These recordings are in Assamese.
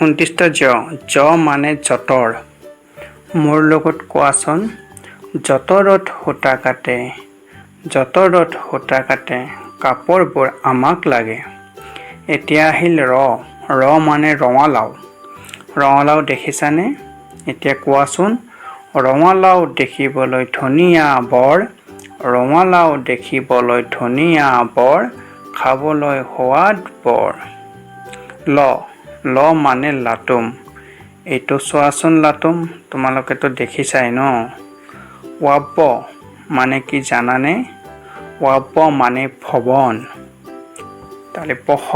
29 জ মানে যঁতৰ। মোৰ লগত কোৱাচোন, যঁতৰত সূতা কাটে, যঁতৰত সূতা কাটে, কাপোৰবোৰ আমাক লাগে। এতিয়া আহিল ৰ মানে ৰঙালাও। ৰঙালাও দেখিছানে? এতিয়া কোৱাচোন, ৰঙালাও দেখিবলৈ ধুনীয়া বৰ, ৰঙালাও দেখিবলৈ ধুনীয়া বৰ, খাবলৈ সোৱাদ বৰ। ল মানে লাটুম। এইটো চোৱাচোন লাটুম, তোমালোকেতো দেখিছাই ন? ৱাব্ব মানে কি জানানে? ৱাব্ব মানে ভৱন। তাহলে পখ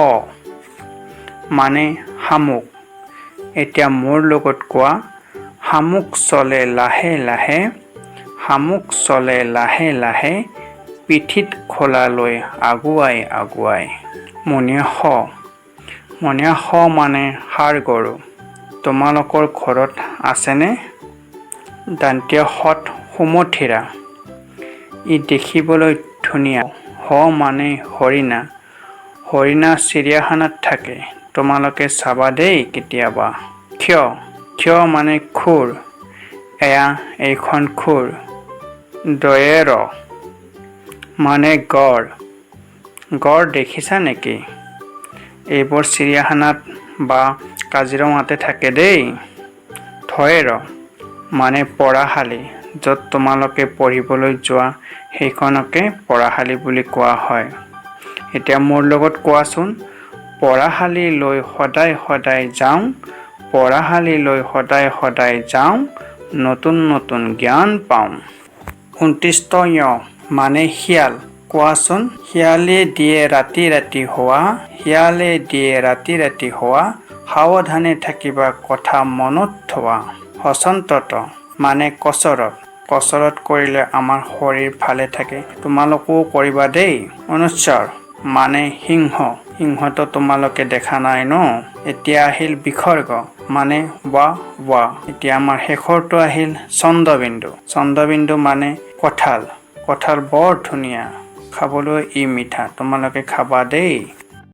মানে শামুক। এতিয়া মোৰ লগত কোৱা, শামুক চলে লাহে লাহে, শামুক চলে লাহে লাহে, পিঠিত খোলা লৈ আগুৱাই আগুৱাই। মণিয়া খ মানে ষাঁড় গৰু। তোমালোকৰ ঘৰত আছেনে? দন্ত্য সত সুমথিৰা। ই দেখিবলৈ ধুনীয়া। হ মানে হৰিণা। হৰিণা চিৰিয়াখানাত থাকে। তোমালোকে চাবা দেই কেতিয়াবা। ক্ষয় মানে খুৰ। এইখন খুৰ। ৰ মানে গড়। গড় দেখিছা নেকি? এইবোৰ চিৰিয়াখানাত বা কাজিৰঙাতে থাকে দেই। ৰ মানে পঢ়াশালী। য'ত তোমালোকে পঢ়িবলৈ যোৱা সেইখনকে পঢ়াশালী বুলি কোৱা হয়। এতিয়া মোৰ লগত কোৱাচোন, পঢ়াশালীলৈ সদায় সদায় যাওঁ, পঢ়াশালীলৈ সদায় সদায় যাওঁ, নতুন নতুন জ্ঞান পাওঁ। 29 মানে শিয়াল। কোৱাচোন, শিয়ালে দিয়ে ৰাতি ৰাতি হোৱা, শিয়ালে দিয়ে ৰাতি ৰাতি হোৱা, সাৱধানে থাকিবা কথা মনত থোৱা। হচন্তত মানে কচৰত। কচৰত কৰিলে আমাৰ শৰীৰ ভালে থাকে। তোমালোকেও কৰিবা দেই। অনুস্বৰ মানে সিংহ। সিংহটো তোমালোকে দেখা নাই ন? এতিয়া আহিল বিসৰ্গ মানে ৱা। এতিয়া আমাৰ শেষৰটো আহিল চন্দ্ৰবিন্দু। চন্দ্ৰবিন্দু মানে কঁঠাল। কঁঠাল বৰ ধুনীয়া, খাবলৈ ই মিঠা। তোমালোকে খাবা দেই।